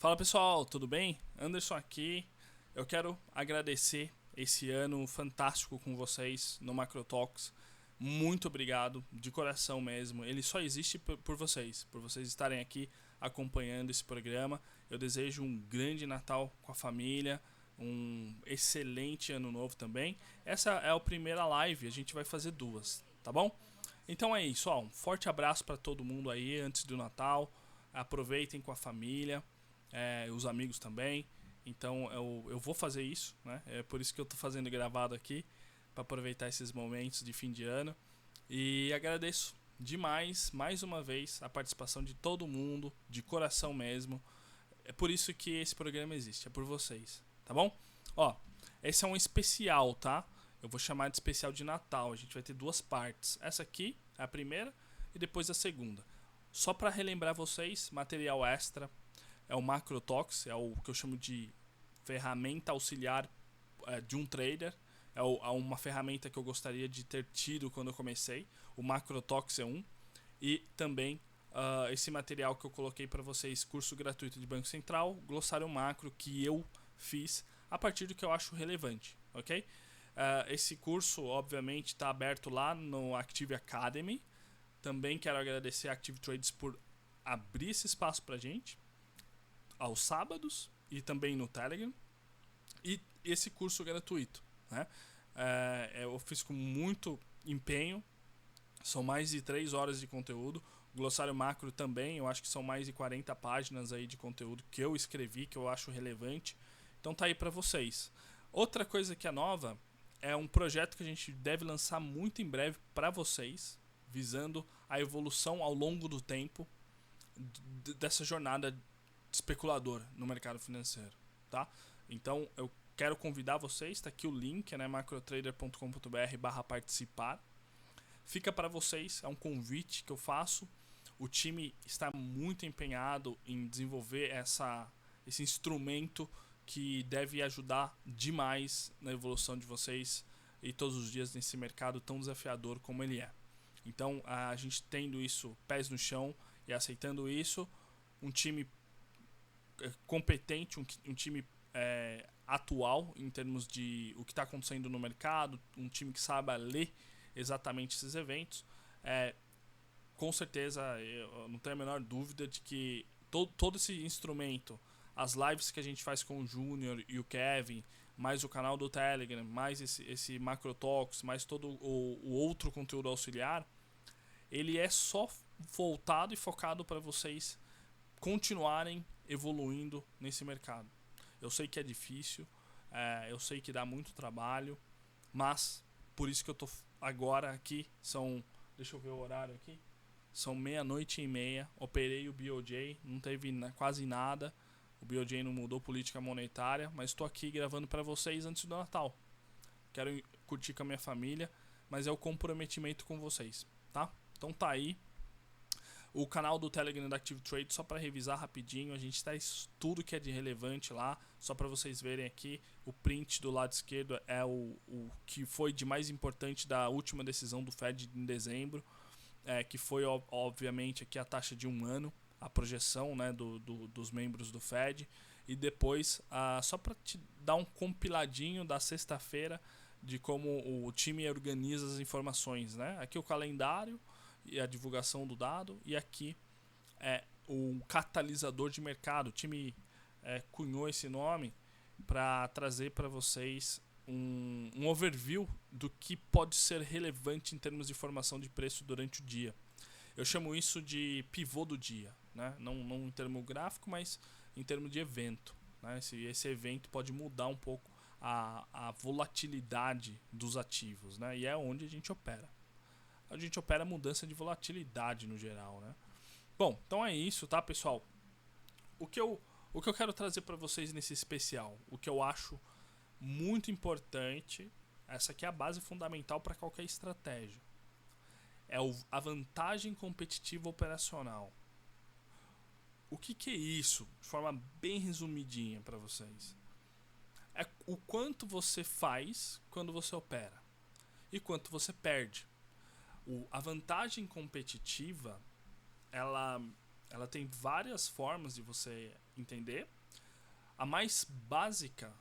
Fala pessoal, tudo bem? Anderson aqui. Eu quero agradecer esse ano fantástico com vocês no Macrotalks. Muito obrigado, de coração mesmo. Ele só existe por vocês estarem aqui acompanhando esse programa. Eu desejo um grande Natal com a família, um excelente ano novo também. Essa é a primeira live, a gente vai fazer duas, tá bom? Então é isso, ó, um forte abraço para todo mundo aí antes do Natal. Aproveitem com a família, os amigos também. Então eu vou fazer isso, né? É por isso que eu tô fazendo gravado aqui, para aproveitar esses momentos de fim de ano. E agradeço demais, mais uma vez, a participação de todo mundo, de coração mesmo. É por isso que esse programa existe, é por vocês, tá bom? Ó, esse é um especial, tá? Eu vou chamar de especial de Natal. A gente vai ter duas partes. Essa aqui é a primeira e depois a segunda. Só para relembrar vocês, material extra é o Macrotox, é o que eu chamo de ferramenta auxiliar de um trader. É uma ferramenta que eu gostaria de ter tido quando eu comecei. O Macrotox é um. E também esse material que eu coloquei para vocês, curso gratuito de Banco Central, glossário macro que eu fiz a partir do que eu acho relevante, ok? Esse curso, obviamente, está aberto lá no Active Academy. Também quero agradecer a Active Trades por abrir esse espaço para gente aos sábados e também no Telegram. E esse curso gratuito, né? Eu fiz com muito empenho. São mais de 3 horas de conteúdo. O glossário macro também, eu acho que são mais de 40 páginas aí de conteúdo que eu escrevi, que eu acho relevante. Então tá aí para vocês. Outra coisa que é nova é um projeto que a gente deve lançar muito em breve para vocês, visando a evolução ao longo do tempo dessa jornada especuladora no mercado financeiro, tá? Então eu quero convidar vocês, está aqui o link, né, macrotrader.com.br/participar. Fica para vocês, é um convite que eu faço. O time está muito empenhado em desenvolver esse instrumento que deve ajudar demais na evolução de vocês e todos os dias nesse mercado tão desafiador como ele é. Então, a gente tendo isso, pés no chão e aceitando isso, um time competente, um time atual em termos de o que está acontecendo no mercado, um time que saiba ler exatamente esses eventos. Com certeza, eu não tenho a menor dúvida de que todo esse instrumento, as lives que a gente faz com o Júnior e o Kevin, mais o canal do Telegram, mais esse Macro Talks, mais todo o outro conteúdo auxiliar, ele é só voltado e focado para vocês continuarem evoluindo nesse mercado. Eu sei que é difícil, eu sei que dá muito trabalho, mas por isso que eu tô agora aqui, deixa eu ver o horário aqui, são 00:30, operei o BOJ, não teve quase nada, o BOJ não mudou política monetária, mas estou aqui gravando para vocês antes do Natal. Quero curtir com a minha família, mas é o comprometimento com vocês, tá? Então tá aí. O canal do Telegram da Active Trade, só para revisar rapidinho, a gente traz tudo que é de relevante lá, só para vocês verem aqui. O print do lado esquerdo é o que foi de mais importante da última decisão do Fed em dezembro, que foi obviamente aqui a taxa de um ano, a projeção, né, dos membros do Fed. E depois, só para te dar um compiladinho da sexta-feira de como o time organiza as informações, né? Aqui o calendário e a divulgação do dado, e aqui é o catalisador de mercado. O time cunhou esse nome para trazer para vocês um overview do que pode ser relevante em termos de formação de preço durante o dia. Eu chamo isso de pivô do dia, né? Não em termo gráfico, mas em termos de evento, né? Esse evento pode mudar um pouco a volatilidade dos ativos, né? E é onde a gente opera. A gente opera mudança de volatilidade no geral, né? Bom, então é isso, tá, pessoal? O que eu quero trazer para vocês nesse especial, o que eu acho muito importante, essa aqui é a base fundamental para qualquer estratégia, é a vantagem competitiva operacional. O que é isso? De forma bem resumidinha para vocês. É o quanto você faz quando você opera e quanto você perde. A vantagem competitiva, ela ela tem várias formas de você entender. A mais básica,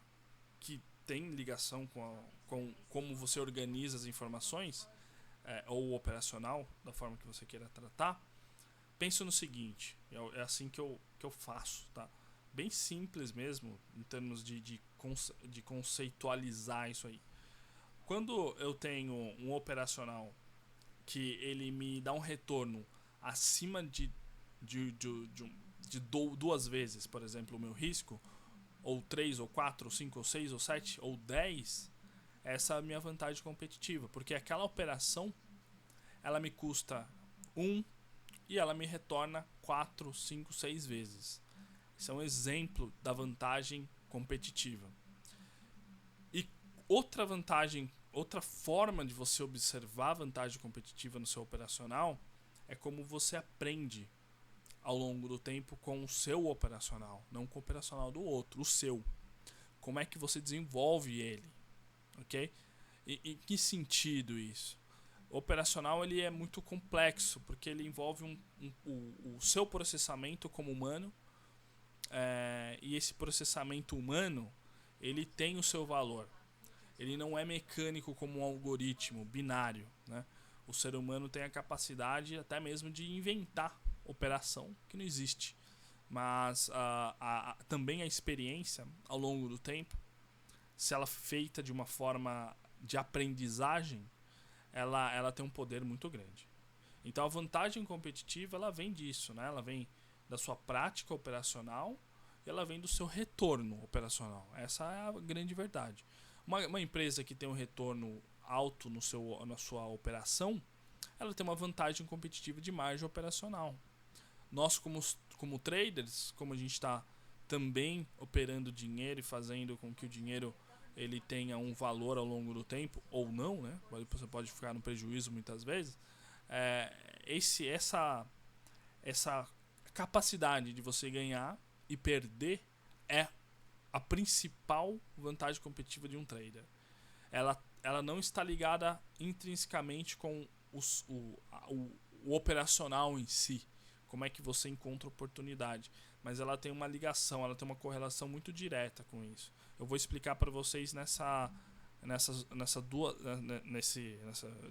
que tem ligação com como você organiza as informações, ou operacional, da forma que você queira tratar, penso no seguinte, é assim que eu faço, tá? Bem simples mesmo, em termos de conceitualizar isso aí. Quando eu tenho um operacional que ele me dá um retorno acima de 2 vezes, por exemplo, o meu risco, ou 3, ou 4, ou 5, ou 6, ou 7, ou 10, essa é a minha vantagem competitiva, porque aquela operação ela me custa 1 e ela me retorna 4, 5, 6 vezes. Isso é um exemplo da vantagem competitiva. E outra vantagem, outra forma de você observar a vantagem competitiva no seu operacional é como você aprende ao longo do tempo com o seu operacional, não com o operacional do outro, o seu. Como é que você desenvolve ele, ok? E em que sentido isso? O operacional ele é muito complexo, porque ele envolve o seu processamento como humano, e esse processamento humano ele tem o seu valor. Ele não é mecânico como um algoritmo binário, né? O ser humano tem a capacidade até mesmo de inventar operação que não existe. Mas também a experiência ao longo do tempo, se ela é feita de uma forma de aprendizagem, ela tem um poder muito grande. Então a vantagem competitiva ela vem disso, né? Ela vem da sua prática operacional e ela vem do seu retorno operacional. Essa é a grande verdade. Uma empresa que tem um retorno alto na sua operação, ela tem uma vantagem competitiva de margem operacional. Nós, como traders, como a gente está também operando dinheiro e fazendo com que o dinheiro ele tenha um valor ao longo do tempo, ou não, né? Você pode ficar no prejuízo muitas vezes. Essa capacidade de você ganhar e perder é a principal vantagem competitiva de um trader. Ela não está ligada intrinsecamente com o operacional em si, como é que você encontra oportunidade, mas ela tem uma ligação, ela tem uma correlação muito direta com isso. Eu vou explicar para vocês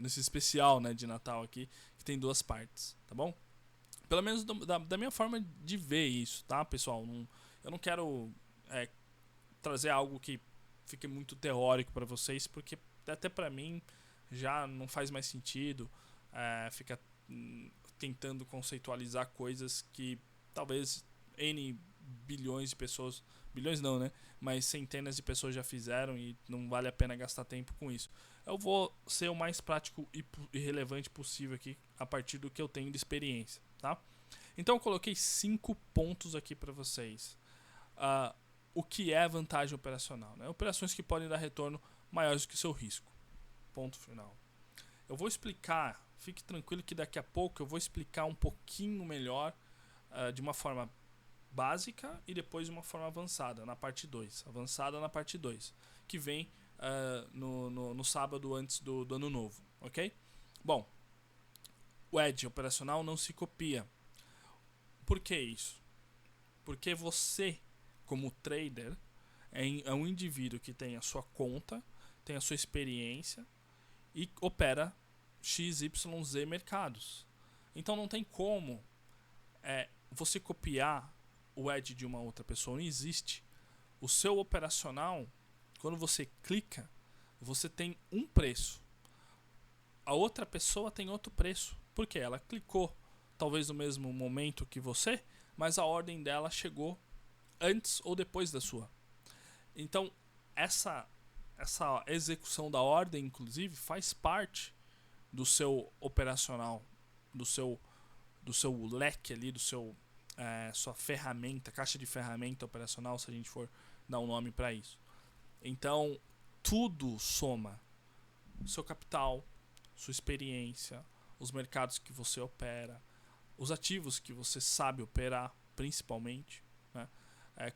nesse especial, né, de Natal aqui, que tem 2 partes, tá bom? Pelo menos da minha forma de ver isso, tá, pessoal? Eu não quero trazer algo que fique muito teórico para vocês, porque até para mim já não faz mais sentido ficar tentando conceitualizar coisas que talvez N bilhões de pessoas, bilhões não, né? Mas centenas de pessoas já fizeram e não vale a pena gastar tempo com isso. Eu vou ser o mais prático e relevante possível aqui a partir do que eu tenho de experiência, tá? Então eu coloquei 5 pontos aqui para vocês. O que é vantagem operacional, né? Operações que podem dar retorno maiores do que seu risco. Ponto final. Eu vou explicar, fique tranquilo que daqui a pouco eu vou explicar um pouquinho melhor de uma forma básica e depois de uma forma avançada na parte 2. Avançada na parte 2, que vem no sábado antes do ano novo, ok? Bom, o edge operacional não se copia. Por que isso? Porque você, como trader, é um indivíduo que tem a sua conta, tem a sua experiência e opera XYZ mercados. Então não tem como você copiar o edge de uma outra pessoa, não existe. O seu operacional, quando você clica, você tem um preço. A outra pessoa tem outro preço. Por quê? Ela clicou talvez no mesmo momento que você, mas a ordem dela chegou antes ou depois da sua. Então, essa execução da ordem, inclusive, faz parte do seu operacional, do seu leque ali, sua ferramenta, caixa de ferramenta operacional, se a gente for dar um nome para isso. Então, tudo soma. Seu capital, sua experiência, os mercados que você opera, os ativos que você sabe operar, principalmente, né?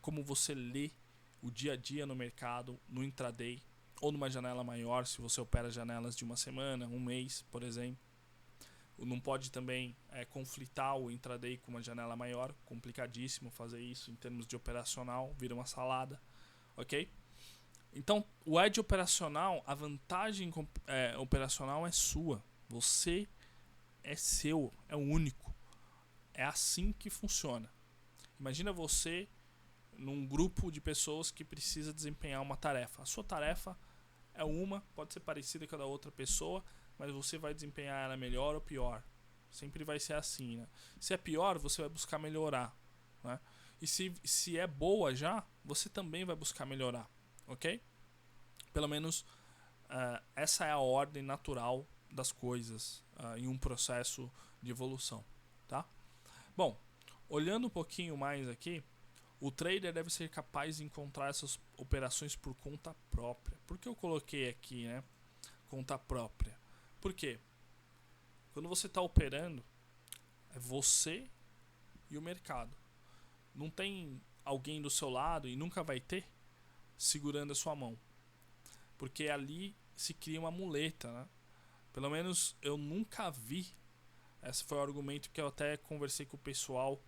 Como você lê o dia a dia no mercado, no intraday, ou numa janela maior, se você opera janelas de uma semana, um mês, por exemplo. Não pode também conflitar o intraday com uma janela maior, complicadíssimo fazer isso em termos de operacional, vira uma salada, ok? Então, o edge operacional, a vantagem operacional é sua, você é seu, é único, é assim que funciona. Imagina você num grupo de pessoas que precisa desempenhar uma tarefa. A sua tarefa é uma, pode ser parecida com a da outra pessoa, mas você vai desempenhar ela melhor ou pior. Sempre vai ser assim, né? Se é pior, você vai buscar melhorar, né? E se é boa já, você também vai buscar melhorar, ok? Pelo menos essa é a ordem natural das coisas em um processo de evolução, tá? Bom, olhando um pouquinho mais aqui, o trader deve ser capaz de encontrar essas operações por conta própria. Por que eu coloquei aqui, né? Conta própria. Por quê? Quando você está operando, é você e o mercado. Não tem alguém do seu lado, e nunca vai ter, segurando a sua mão. Porque ali se cria uma muleta, né? Pelo menos eu nunca vi. Esse foi o argumento que eu até conversei com o pessoal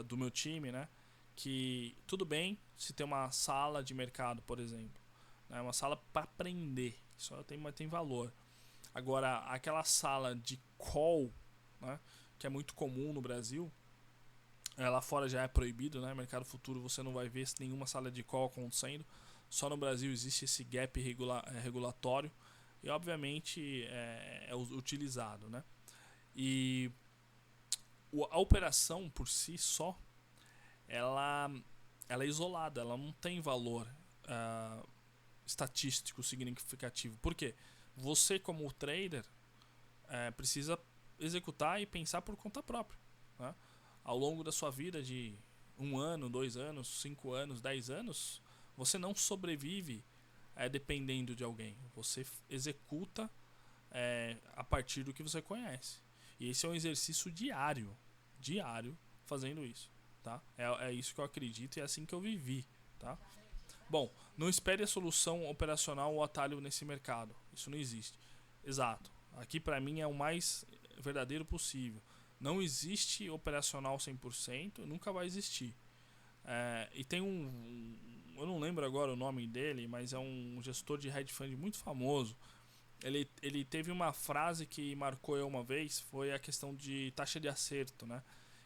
do meu time, né? Que tudo bem se tem uma sala de mercado, por exemplo, né? Uma sala para aprender, isso tem valor. Agora, aquela sala de call, né? Que é muito comum no Brasil, lá fora já é proibido, né? Mercado futuro você não vai ver nenhuma sala de call acontecendo. Só no Brasil existe esse gap regulatório e obviamente é utilizado, né? E a operação por si só, ela é isolada, ela não tem valor estatístico significativo. Por quê? Você como trader precisa executar e pensar por conta própria, né? Ao longo da sua vida de 1 ano, 2 anos, 5 anos, 10 anos, você não sobrevive dependendo de alguém. Você executa a partir do que você conhece. E esse é um exercício diário fazendo isso, tá? É isso que eu acredito e é assim que eu vivi, tá? Bom, não espere a solução operacional ou atalho nesse mercado. Isso não existe. Exato. Aqui para mim é o mais verdadeiro possível. Não existe operacional 100%, nunca vai existir. E tem eu não lembro agora o nome dele, mas é um gestor de hedge fund muito famoso. Ele teve uma frase que marcou eu uma vez, foi a questão de taxa de acerto, né?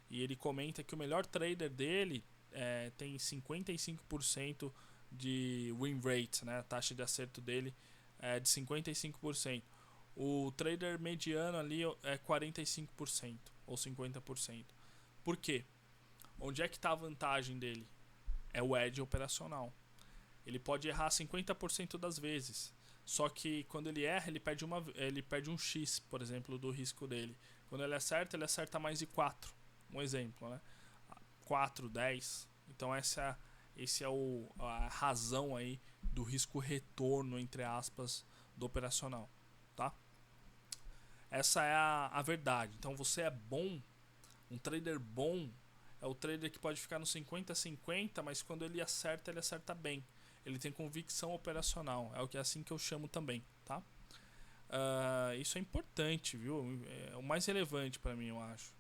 E ele comenta que o melhor trader dele tem 55% de win rate, né? A taxa de acerto dele é de 55%. O trader mediano ali é 45% ou 50%. Por quê? Onde é que está a vantagem dele? É o edge operacional. Ele pode errar 50% das vezes. Só que quando ele erra, ele perde um X, por exemplo, do risco dele. Quando ele acerta mais de 4. Um exemplo, né? 4, 10. Então essa é a razão aí do risco retorno, entre aspas, do operacional, tá? Essa é a verdade. Então você é bom, um trader bom é o trader que pode ficar no 50-50, mas quando ele acerta bem. Ele tem convicção operacional. É assim que eu chamo também, tá? Isso é importante, viu? É o mais relevante para mim, eu acho.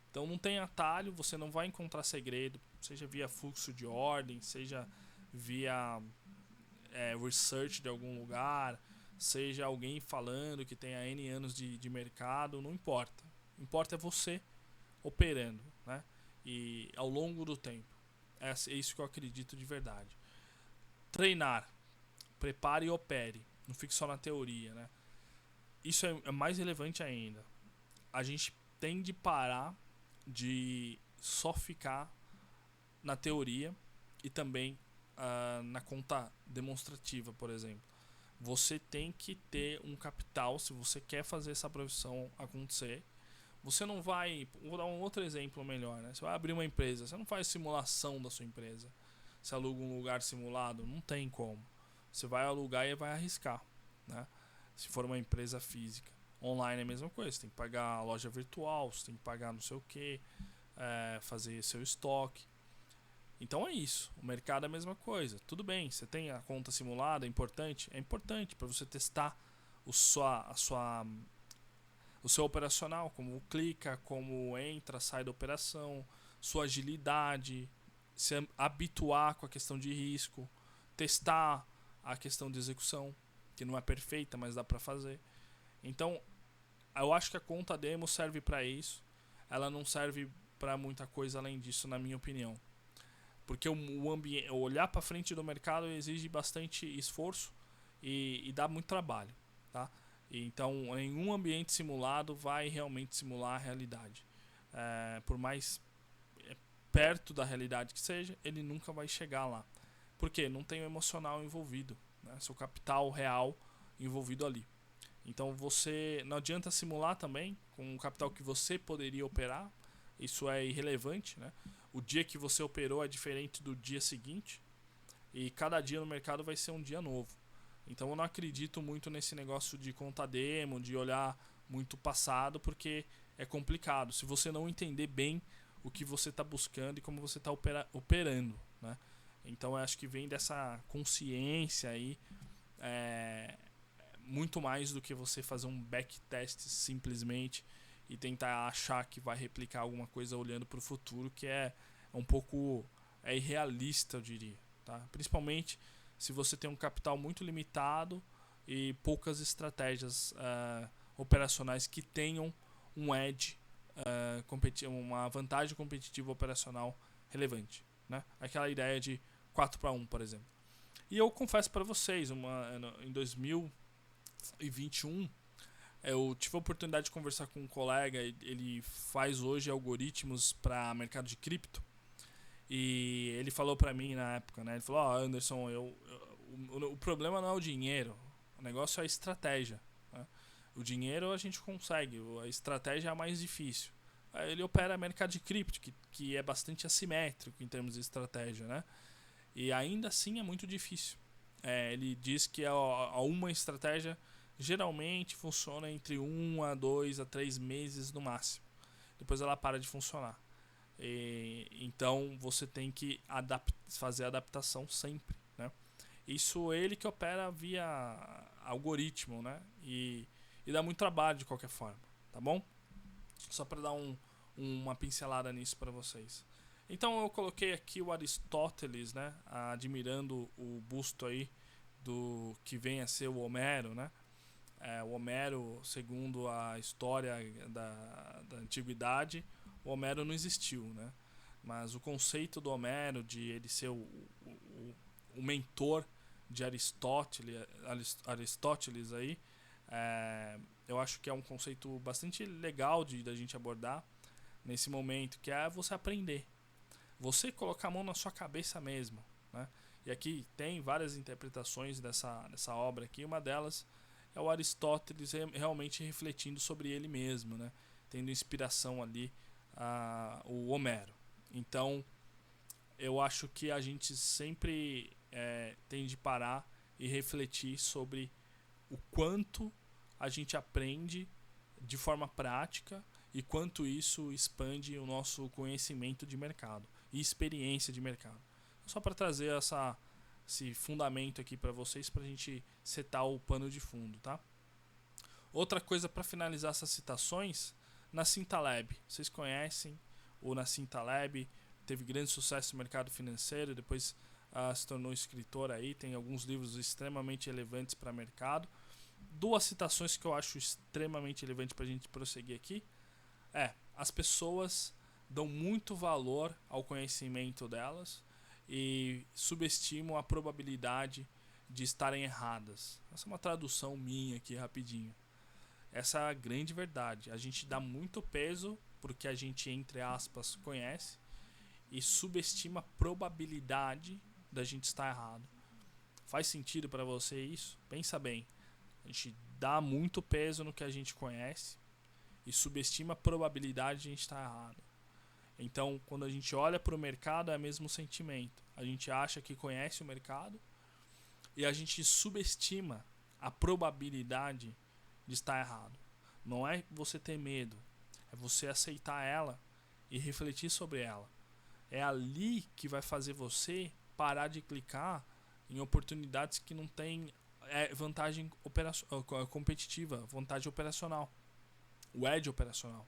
Então não tem atalho, você não vai encontrar segredo, seja via fluxo de ordem, seja via research de algum lugar, seja alguém falando que tem há N anos de mercado, não importa. O que importa é você operando, né? E ao longo do tempo. É isso que eu acredito de verdade. Treinar, prepare e opere. Não fique só na teoria, né? Isso é mais relevante ainda. A gente tem de parar de só ficar na teoria e também na conta demonstrativa, por exemplo. Você tem que ter um capital se você quer fazer essa profissão acontecer. Você não vai... Vou dar um outro exemplo melhor, né? Você vai abrir uma empresa, você não faz simulação da sua empresa. Você aluga um lugar simulado, não tem como. Você vai alugar e vai arriscar, né? Se for uma empresa física. Online é a mesma coisa, você tem que pagar a loja virtual, você tem que pagar não sei o que, fazer seu estoque. Então é isso, o mercado é a mesma coisa. Tudo bem, você tem a conta simulada, é importante? É importante para você testar o seu operacional, como clica, como entra, sai da operação, sua agilidade, se habituar com a questão de risco, testar a questão de execução, que não é perfeita, mas dá para fazer. Então, eu acho que a conta demo serve para isso. Ela não serve para muita coisa além disso, na minha opinião. Porque o ambiente, olhar para frente do mercado exige bastante esforço e dá muito trabalho, tá? Então, nenhum ambiente simulado vai realmente simular a realidade. Por mais perto da realidade que seja, ele nunca vai chegar lá. Por quê? Não tem o emocional envolvido, né? Seu capital real envolvido ali. Então você não adianta simular também com o capital que você poderia operar. Isso é irrelevante, né? O dia que você operou é diferente do dia seguinte e cada dia no mercado vai ser um dia novo. Então eu não acredito muito nesse negócio de conta demo, de olhar muito o passado, porque é complicado. Se você não entender bem o que você está buscando e como você está operando, né? Então eu acho que vem dessa consciência aí, muito mais do que você fazer um backtest simplesmente e tentar achar que vai replicar alguma coisa olhando para o futuro, que é um pouco irrealista, eu diria, tá? Principalmente se você tem um capital muito limitado e poucas estratégias operacionais que tenham um edge, uma vantagem competitiva operacional relevante, né? Aquela ideia de 4-1, por exemplo. E eu confesso para vocês, em 2021, eu tive a oportunidade de conversar com um colega, ele faz hoje algoritmos para mercado de cripto, e ele falou para mim na época, né? Ele falou: Anderson, o problema não é o dinheiro, o negócio é a estratégia, né? O dinheiro a gente consegue, a estratégia é a mais difícil. Ele opera mercado de cripto, que é bastante assimétrico em termos de estratégia, né? E ainda assim é muito difícil. Ele diz que uma estratégia geralmente funciona entre 1 a 2 a 3 meses no máximo. Depois ela para de funcionar. Então você tem que fazer a adaptação sempre, né? Isso ele que opera via algoritmo, né? E dá muito trabalho de qualquer forma, tá bom? Só para dar uma pincelada nisso para vocês. Então eu coloquei aqui o Aristóteles, né? Admirando o busto aí do que vem a ser o Homero, né? O Homero, segundo a história da antiguidade, o Homero não existiu, né? Mas o conceito do Homero de ele ser o mentor de Aristóteles aí, eu acho que é um conceito bastante legal da gente abordar nesse momento, que é você aprender. Você colocar a mão na sua cabeça mesmo, né? E aqui tem várias interpretações dessa obra aqui. Uma delas é o Aristóteles realmente refletindo sobre ele mesmo, né? Tendo inspiração ali o Homero. Então, eu acho que a gente sempre tem de parar e refletir sobre o quanto a gente aprende de forma prática e quanto isso expande o nosso conhecimento de mercado e experiência de mercado. Só para trazer esse fundamento aqui para vocês, para a gente setar o pano de fundo, tá? Outra coisa para finalizar essas citações, Nassim Taleb. Vocês conhecem o Nassim Taleb, teve grande sucesso no mercado financeiro, depois se tornou escritor aí, tem alguns livros extremamente relevantes para o mercado. Duas citações que eu acho extremamente relevantes para a gente prosseguir aqui. As pessoas dão muito valor ao conhecimento delas e subestimam a probabilidade de estarem erradas. Essa é uma tradução minha aqui rapidinho. Essa é a grande verdade. A gente dá muito peso porque a gente, entre aspas, conhece e subestima a probabilidade da gente estar errado. Faz sentido para você isso? Pensa bem. A gente dá muito peso no que a gente conhece e subestima a probabilidade de a gente estar errado. Então, quando a gente olha para o mercado, é o mesmo sentimento. A gente acha que conhece o mercado e a gente subestima a probabilidade de estar errado. Não é você ter medo, é você aceitar ela e refletir sobre ela. É ali que vai fazer você parar de clicar em oportunidades que não tem vantagem competitiva, vantagem operacional. o edge operacional.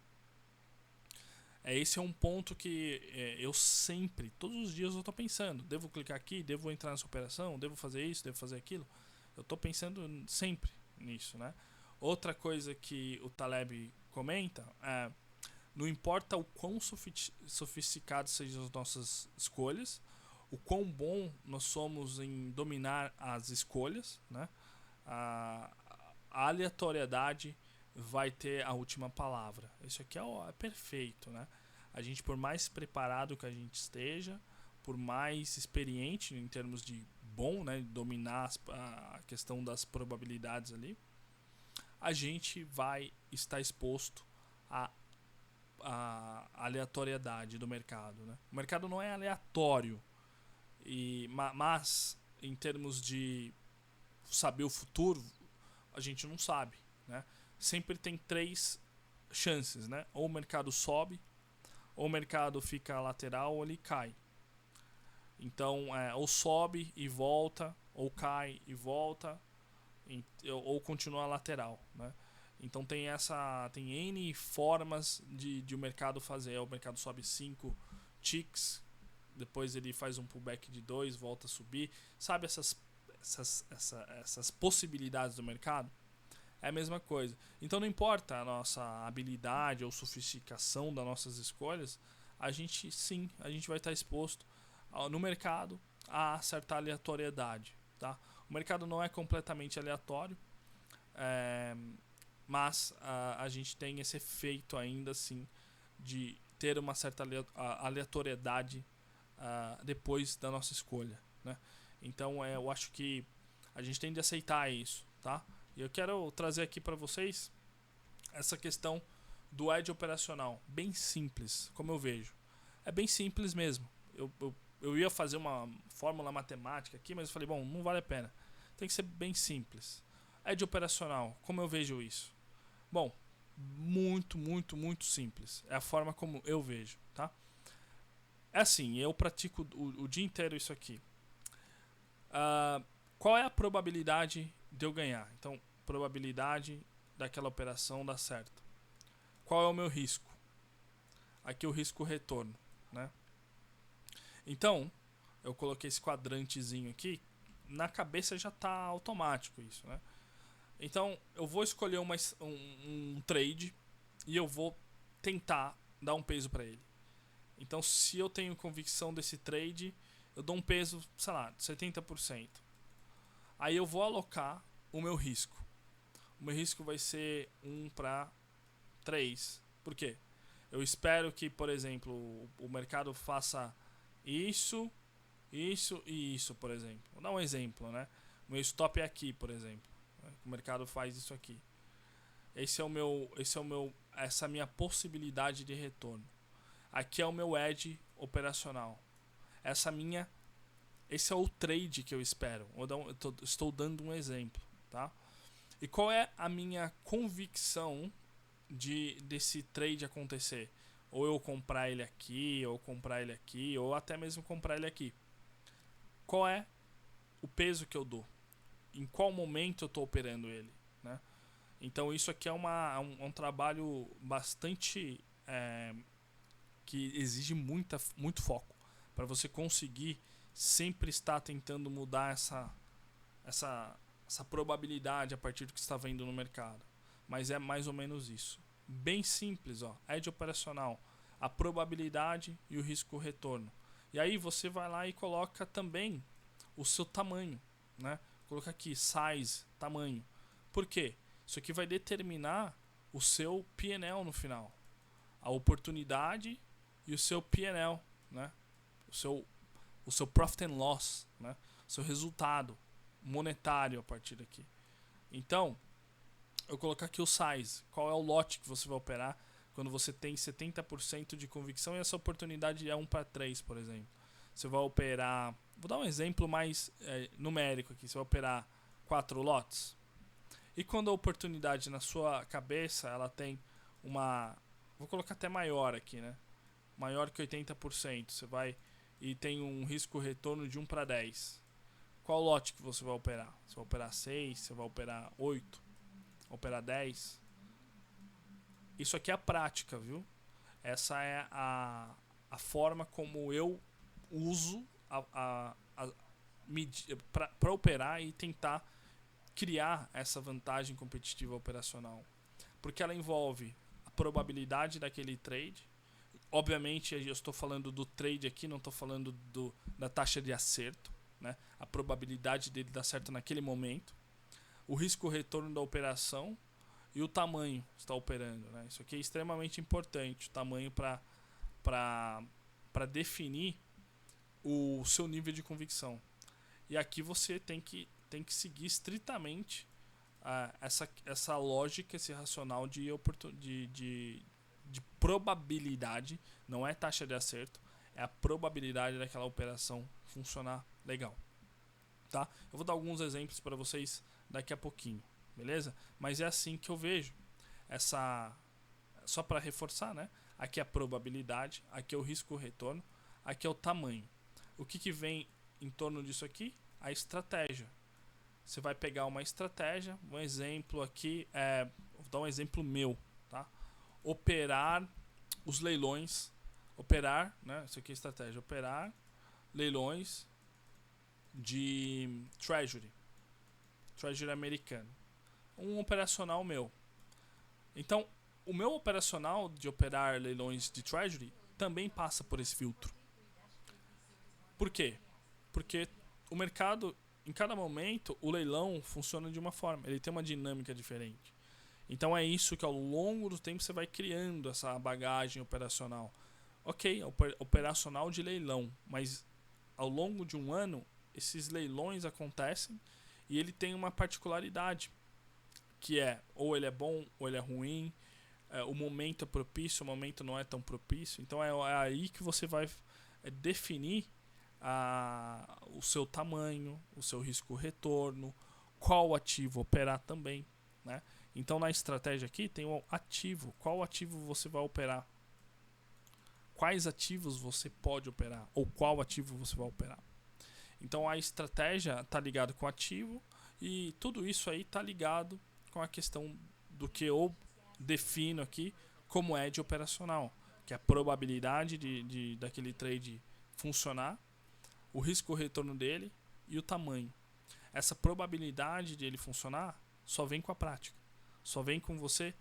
Esse é um ponto que eu sempre, todos os dias eu estou pensando, devo clicar aqui, devo entrar nessa operação, devo fazer isso, devo fazer aquilo. Eu estou pensando sempre nisso, né? Outra coisa que o Taleb comenta é: não importa o quão sofisticadas sejam as nossas escolhas, o quão bom nós somos em dominar as escolhas, né? A aleatoriedade vai ter a última palavra. Isso aqui é perfeito, né? A gente, por mais preparado que a gente esteja, por mais experiente em termos de bom, né, dominar a questão das probabilidades ali, a gente vai estar exposto à aleatoriedade do mercado, né? O mercado não é aleatório, mas em termos de saber o futuro, a gente não sabe, né? Sempre tem 3 chances, né? Ou o mercado sobe, ou o mercado fica lateral, ou ele cai. Então, ou sobe e volta, ou cai e volta, ou continua lateral, né? Então tem N formas de o mercado fazer. O mercado sobe 5 ticks, depois ele faz um pullback de 2, volta a subir. Sabe essas possibilidades do mercado? É a mesma coisa. Então não importa a nossa habilidade ou sofisticação das nossas escolhas, a gente vai estar exposto no mercado a certa aleatoriedade, tá? O mercado não é completamente aleatório, mas a gente tem esse efeito ainda assim de ter uma certa aleatoriedade depois da nossa escolha, né? Então eu acho que a gente tem de aceitar isso, tá? E eu quero trazer aqui para vocês essa questão do edge operacional, bem simples, como eu vejo. É bem simples mesmo. Eu ia fazer uma fórmula matemática aqui, mas eu falei, bom, não vale a pena. Tem que ser bem simples. Edge operacional, como eu vejo isso? Bom, muito simples. É a forma como eu vejo, tá? É assim, eu pratico o dia inteiro isso aqui. Qual é a probabilidade de eu ganhar? Então, probabilidade daquela operação dar certo. Qual é o meu risco? Aqui o risco retorno, né? Então, eu coloquei esse quadrantezinho aqui. Na cabeça já está automático isso, né? Então, eu vou escolher um trade e eu vou tentar dar um peso para ele. Então, se eu tenho convicção desse trade, eu dou um peso, sei lá, de 70%. Aí eu vou alocar o meu risco. O meu risco vai ser 1 para 3. Por quê? Eu espero que, por exemplo, o mercado faça isso e isso, por exemplo. Vou dar um exemplo, né? O meu stop é aqui, por exemplo. O mercado faz isso aqui. Essa é a minha possibilidade de retorno. Aqui é o meu edge operacional. Esse é o trade que eu espero. Estou dando um exemplo, tá? E qual é a minha convicção desse trade acontecer? Ou eu comprar ele aqui, ou comprar ele aqui, ou até mesmo comprar ele aqui. Qual é o peso que eu dou? Em qual momento eu estou operando ele, né? Então isso aqui é um trabalho bastante que exige muito foco para você conseguir sempre estar tentando mudar essa probabilidade a partir do que está vendo no mercado. Mas é mais ou menos isso. Bem simples, ó. Edge operacional, a probabilidade e o risco retorno. E aí você vai lá e coloca também o seu tamanho, né? Coloca aqui size, tamanho. Por quê? Isso aqui vai determinar o seu P&L no final. A oportunidade e o seu P&L, né? O seu profit and loss, né? O seu resultado monetário a partir daqui. Então, eu colocar aqui o size. Qual é o lote que você vai operar quando você tem 70% de convicção e essa oportunidade é 1 para 3, por exemplo. Você vai operar... Vou dar um exemplo mais numérico aqui. Você vai operar 4 lotes. E quando a oportunidade na sua cabeça, ela tem uma... Vou colocar até maior aqui, né? Maior que 80%. Você vai... E tem um risco-retorno de 1 para 10. Qual lote que você vai operar? Você vai operar 6? Você vai operar 8? Vai operar 10? Isso aqui é a prática, viu? Essa é a forma como eu uso para operar e tentar criar essa vantagem competitiva operacional. Porque ela envolve a probabilidade daquele trade. Obviamente, eu estou falando do trade aqui, não estou falando da taxa de acerto, né? A probabilidade dele dar certo naquele momento. O risco-retorno da operação e o tamanho que está operando, né? Isso aqui é extremamente importante, o tamanho para definir o seu nível de convicção. E aqui você tem que seguir estritamente essa lógica, esse racional de probabilidade, não é taxa de acerto, é a probabilidade daquela operação funcionar legal. Tá? Eu vou dar alguns exemplos para vocês daqui a pouquinho, beleza? Mas é assim que eu vejo só para reforçar, né? Aqui é a probabilidade, aqui é o risco-retorno, aqui é o tamanho. O que vem em torno disso aqui? A estratégia. Você vai pegar uma estratégia, um exemplo aqui, vou dar um exemplo meu, tá? Operar os leilões, né? Isso aqui é estratégia, operar leilões de Treasury americano. Um operacional meu. Então, o meu operacional de operar leilões de Treasury também passa por esse filtro. Por quê? Porque o mercado, em cada momento, o leilão funciona de uma forma. Ele tem uma dinâmica diferente. Então é isso que ao longo do tempo você vai criando essa bagagem operacional. Ok, operacional de leilão, mas ao longo de um ano, esses leilões acontecem e ele tem uma particularidade, que é ou ele é bom ou ele é ruim, o momento é propício, o momento não é tão propício. Então é aí que você vai definir o seu tamanho, o seu risco-retorno, qual ativo operar também, né? Então na estratégia aqui tem o ativo, qual ativo você vai operar, quais ativos você pode operar ou qual ativo você vai operar. Então a estratégia está ligada com o ativo e tudo isso aí está ligado com a questão do que eu defino aqui como edge operacional, que é a probabilidade daquele trade funcionar, o risco-retorno dele e o tamanho. Essa probabilidade de ele funcionar só vem com a prática, só vem com você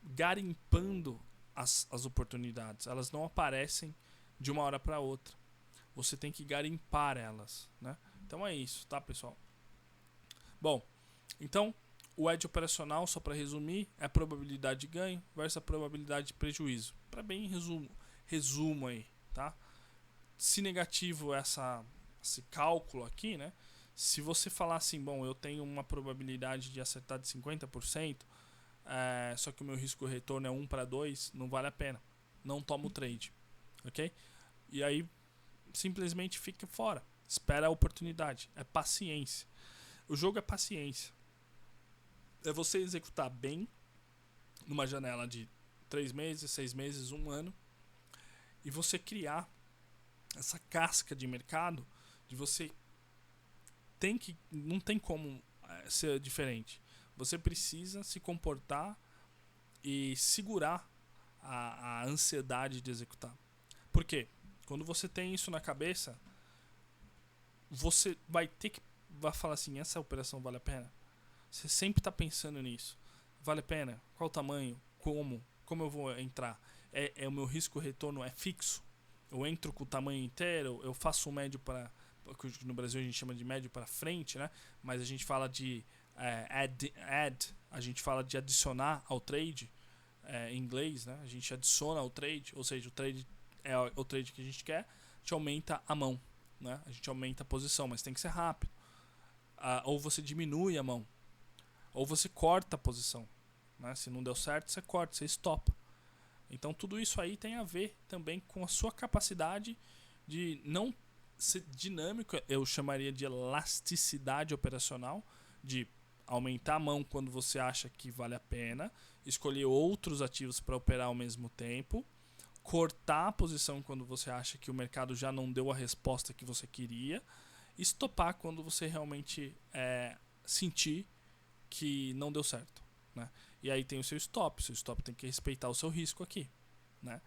garimpando as oportunidades. Elas não aparecem de uma hora para outra. Você tem que garimpar elas, né? Então é isso, tá, pessoal? Bom, então o edge operacional, só para resumir, é a probabilidade de ganho versus a probabilidade de prejuízo. Para bem resumo aí, tá? Se negativo esse cálculo aqui, né? Se você falar assim, bom, eu tenho uma probabilidade de acertar de 50%, só que o meu risco-retorno é 1 para 2, não vale a pena. Não toma o trade, ok? E aí simplesmente fica fora. Espera a oportunidade. É paciência. O jogo é paciência. É você executar bem numa janela de 3 meses, 6 meses, 1 ano e você criar essa casca de mercado de você não tem como ser diferente. Você precisa se comportar e segurar a ansiedade de executar. Por quê? Quando você tem isso na cabeça, você vai falar assim, essa operação vale a pena? Você sempre está pensando nisso. Vale a pena? Qual o tamanho? Como eu vou entrar? O meu risco-retorno é fixo? Eu entro com o tamanho inteiro? Eu faço um médio para... No Brasil a gente chama de médio para frente, né? Mas a gente fala de a gente fala de adicionar ao trade, em inglês, né? A gente adiciona ao trade, ou seja, o trade é o trade que a gente quer, a gente aumenta a mão, né? A gente aumenta a posição, mas tem que ser rápido. Ou você diminui a mão, ou você corta a posição, né? Se não deu certo, você corta, você estopa. Então tudo isso aí tem a ver também com a sua capacidade de não ser dinâmico, eu chamaria de elasticidade operacional, de aumentar a mão quando você acha que vale a pena, escolher outros ativos para operar ao mesmo tempo, cortar a posição quando você acha que o mercado já não deu a resposta que você queria, estopar quando você realmente sentir que não deu certo, né? E aí tem o seu stop. O seu stop tem que respeitar o seu risco aqui, né?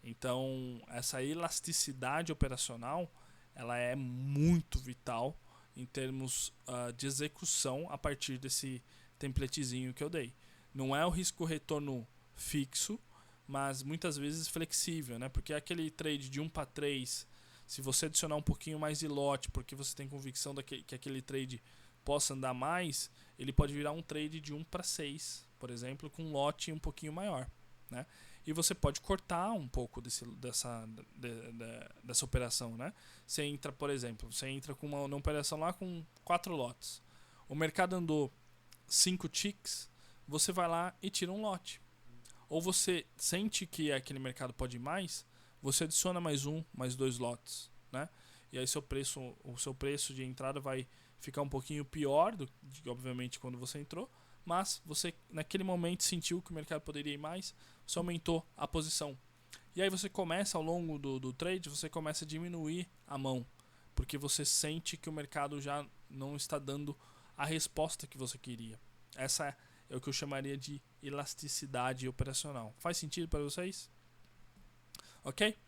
Então, essa elasticidade operacional, ela é muito vital em termos de execução a partir desse templatezinho que eu dei. Não é o risco-retorno fixo, mas muitas vezes flexível, né? Porque aquele trade de 1 para 3, se você adicionar um pouquinho mais de lote, porque você tem convicção que aquele trade possa andar mais, ele pode virar um trade de 1 para 6, por exemplo, com um lote um pouquinho maior, né? E você pode cortar um pouco dessa operação, né? Você entra, por exemplo, você entra com uma operação lá com 4 lotes. O mercado andou 5 ticks, você vai lá e tira um lote. Ou você sente que aquele mercado pode ir mais, você adiciona mais um, mais 2 lotes, né? E aí o seu preço de entrada vai ficar um pouquinho pior do que, obviamente, quando você entrou, mas você naquele momento sentiu que o mercado poderia ir mais, você aumentou a posição. E aí você começa ao longo do trade, você começa a diminuir a mão, porque você sente que o mercado já não está dando a resposta que você queria. Essa é o que eu chamaria de elasticidade operacional. Faz sentido para vocês? Ok?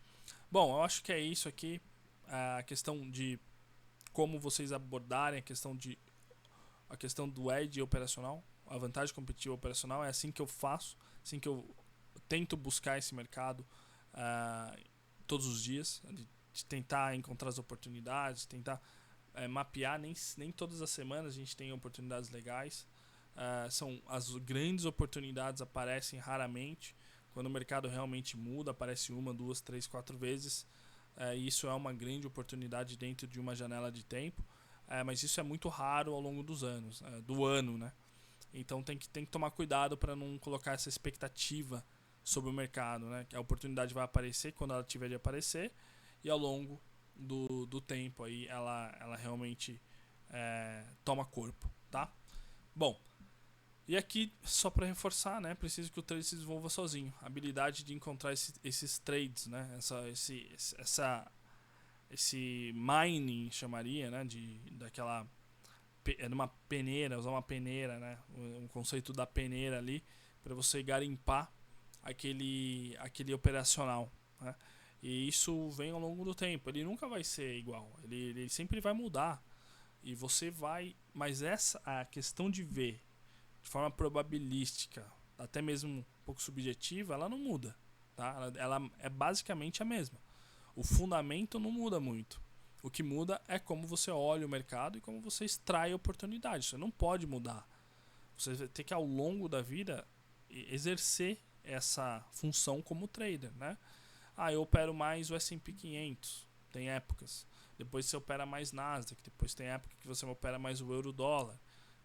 Bom, eu acho que é isso aqui. A questão de como vocês abordarem a questão do edge operacional, a vantagem competitiva operacional, é assim que eu faço, assim que eu tento buscar esse mercado todos os dias, de tentar encontrar as oportunidades, tentar mapear, nem todas as semanas a gente tem oportunidades legais. São as grandes oportunidades aparecem raramente. Quando o mercado realmente muda, aparece 1, 2, 3, 4 vezes. Isso é uma grande oportunidade dentro de uma janela de tempo. Mas isso é muito raro ao longo dos anos, do ano, né? Então tem que tomar cuidado para não colocar essa expectativa sobre o mercado, né? Que a oportunidade vai aparecer quando ela tiver de aparecer, e ao longo do tempo aí ela realmente toma corpo, tá? Bom, e aqui, só para reforçar, né, preciso que o trade se desenvolva sozinho. A habilidade de encontrar esses trades, né, esse mining, chamaria, né, daquela numa peneira, usar uma peneira, né, um conceito da peneira ali, para você garimpar aquele operacional, né? E isso vem ao longo do tempo. Ele nunca vai ser igual. Ele sempre vai mudar. E você vai... Mas a questão de ver de forma probabilística, até mesmo um pouco subjetiva, ela não muda, tá? Ela é basicamente a mesma. O fundamento não muda muito. O que muda é como você olha o mercado e como você extrai oportunidades. Você não pode mudar. Você vai ter que, ao longo da vida, exercer essa função como trader, né? Eu opero mais o S&P 500. Tem épocas. Depois você opera mais Nasdaq. Depois tem época que você opera mais o euro-dólar.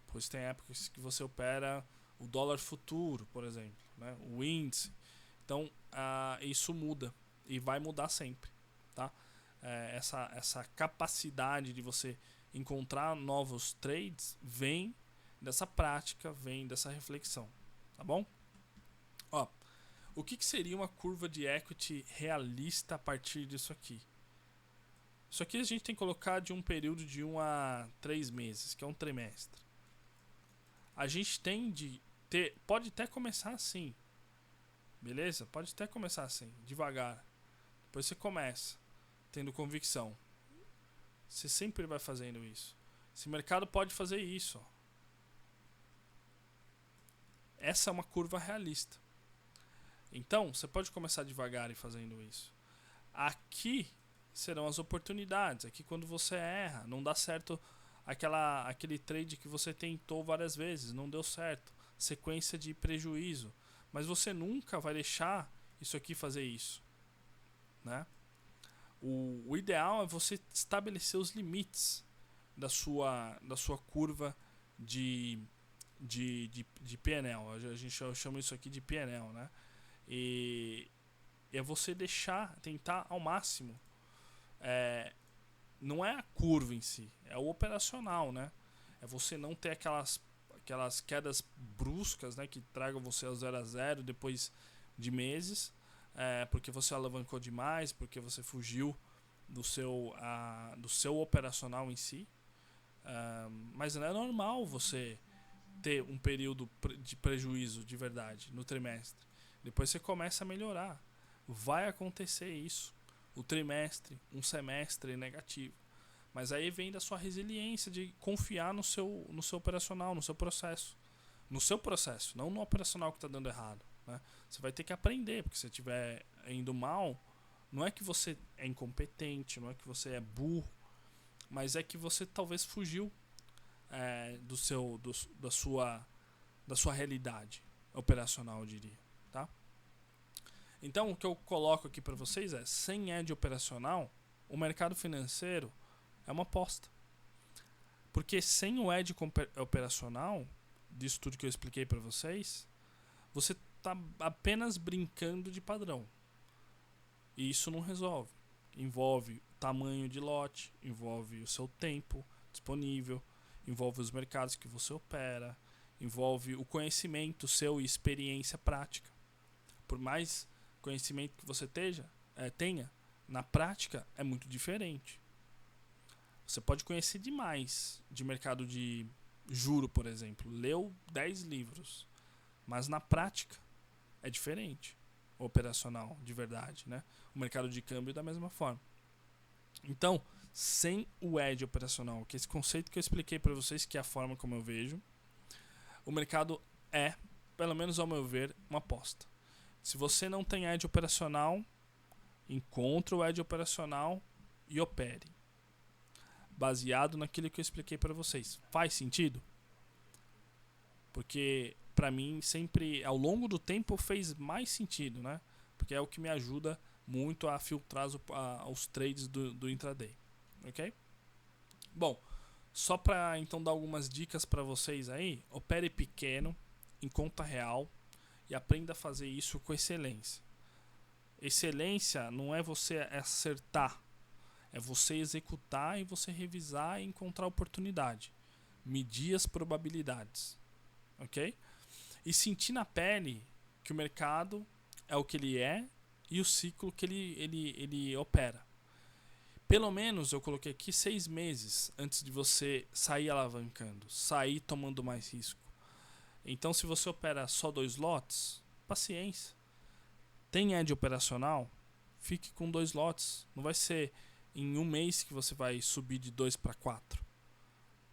Depois tem épocas que você opera o dólar futuro, por exemplo, né? O índice. Então, isso muda e vai mudar sempre, tá? Essa capacidade de você encontrar novos trades vem dessa prática, vem dessa reflexão, tá bom? Ó, o que seria uma curva de equity realista a partir disso aqui? Isso aqui a gente tem que colocar de um período de 1 a 3 meses, que é um trimestre. A gente tem de ter... Pode até começar assim, beleza? Pode até começar assim, devagar. Depois você começa, tendo convicção. Você sempre vai fazendo isso. Esse mercado pode fazer isso. Essa é uma curva realista. Então, você pode começar devagar e fazendo isso. Aqui serão as oportunidades. Aqui quando você erra, não dá certo aquele trade que você tentou várias vezes, não deu certo. Sequência de prejuízo. Mas você nunca vai deixar isso aqui fazer isso, né? O ideal é você estabelecer os limites da sua curva de PNL. A gente chama isso aqui de PNL, né? E é você tentar ao máximo. Não é a curva em si, é o operacional, né? É você não ter aquelas quedas bruscas, né, que tragam você ao 0 a 0 depois de meses, porque você alavancou demais, porque você fugiu do seu operacional em si. Mas não é normal você ter um período de prejuízo de verdade no trimestre. Depois você começa a melhorar. Vai acontecer isso. O trimestre, um semestre negativo. Mas aí vem da sua resiliência de confiar no seu operacional, no seu processo. No seu processo, não no operacional que está dando errado. Né? Você vai ter que aprender, porque se você estiver indo mal, não é que você é incompetente, não é que você é burro, mas é que você talvez fugiu da sua realidade operacional, eu diria. Tá? Então, o que eu coloco aqui para vocês é, sem edge operacional, o mercado financeiro é uma aposta. Porque sem o edge operacional, disso tudo que eu expliquei para vocês, você está apenas brincando de padrão. E isso não resolve. Envolve o tamanho de lote, envolve o seu tempo disponível, envolve os mercados que você opera, envolve o conhecimento seu e experiência prática. Por mais conhecimento que você tenha, na prática é muito diferente. Você pode conhecer demais de mercado de juro, por exemplo. Leu 10 livros. Mas na prática é diferente. O operacional, de verdade. Né? O mercado de câmbio da mesma forma. Então, sem o edge operacional, que é esse conceito que eu expliquei para vocês, que é a forma como eu vejo, o mercado é, pelo menos ao meu ver, uma aposta. Se você não tem edge operacional, encontre o edge operacional e opere. Baseado naquilo que eu expliquei para vocês. Faz sentido? Porque para mim sempre ao longo do tempo fez mais sentido, né? Porque é o que me ajuda muito a filtrar os trades do intraday, ok? Bom, só para então dar algumas dicas para vocês aí, opere pequeno, em conta real e aprenda a fazer isso com excelência. Excelência não é você acertar, é você executar e você revisar e encontrar oportunidade. Medir as probabilidades. Ok? E sentir na pele que o mercado é o que ele é e o ciclo que ele opera. Pelo menos eu coloquei aqui 6 meses antes de você sair alavancando, sair tomando mais risco. Então se você opera só 2 lotes, paciência. Tem edge operacional? Fique com 2 lotes. Não vai ser em um mês que você vai subir de 2 para 4.